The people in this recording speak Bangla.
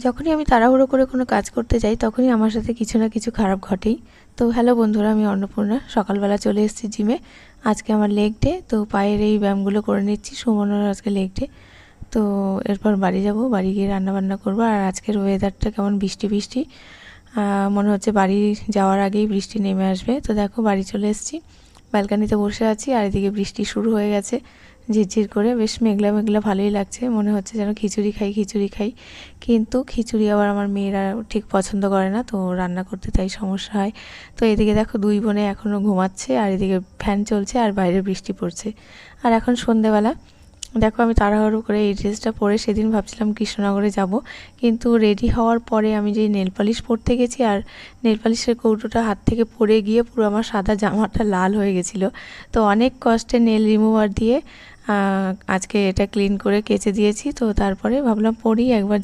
যখনই আমি তাড়াহুড়ো করে কোনো কাজ করতে যাই তখনই আমার সাথে কিছু না কিছু খারাপ ঘটেই। তো হ্যালো বন্ধুরা, আমি অন্নপূর্ণা। সকালবেলা চলে এসেছি জিমে। আজকে আমার লেগ ডে, তো পায়ের এই ব্যায়ামগুলো করে নিচ্ছি। সুমনেরও আজকে লেগ ডে। তো এরপর বাড়ি যাব, বাড়ি গিয়ে রান্নাবান্না করবো। আর আজকের ওয়েদারটা কেমন বৃষ্টি বৃষ্টি, মনে হচ্ছে বাড়ি যাওয়ার আগেই বৃষ্টি নেমে আসবে। তো দেখো বাড়ি চলে এসেছি, ব্যালকানিতে বসে আছি আর এদিকে বৃষ্টি শুরু হয়ে গেছে ঝিরঝির করে। বেশ মেঘলা মেঘলা ভালোই লাগছে, মনে হচ্ছে যেন খিচুড়ি খাই খিচুড়ি খাই। কিন্তু খিচুড়ি আবার আমার মেয়েরা ঠিক পছন্দ করে না, তো রান্না করতে তাই সমস্যা হয়। তো এদিকে দেখো দুই বোনে এখনও ঘুমাচ্ছে আর এদিকে ফ্যান চলছে আর বাইরে বৃষ্টি পড়ছে। আর এখন সন্ধেবেলা। দেখো আমি তাড়াহুড়ো করে এই ড্রেসটা পরে সেদিন ভাবছিলাম কৃষ্ণনগরে যাব, কিন্তু রেডি হওয়ার পরে আমি যে নেল পালিশ পরতে গেছি আর নেল পালিশের কৌটোটা হাত থেকে পড়ে গিয়ে পুরো আমার সাদা জামাটা লাল হয়ে গেছিলো। তো অনেক কষ্টে নেল রিমুভার দিয়ে আজকে এটা ক্লিন করে কেচে দিয়েছি। তো তারপরে ভাবলাম পরি একবার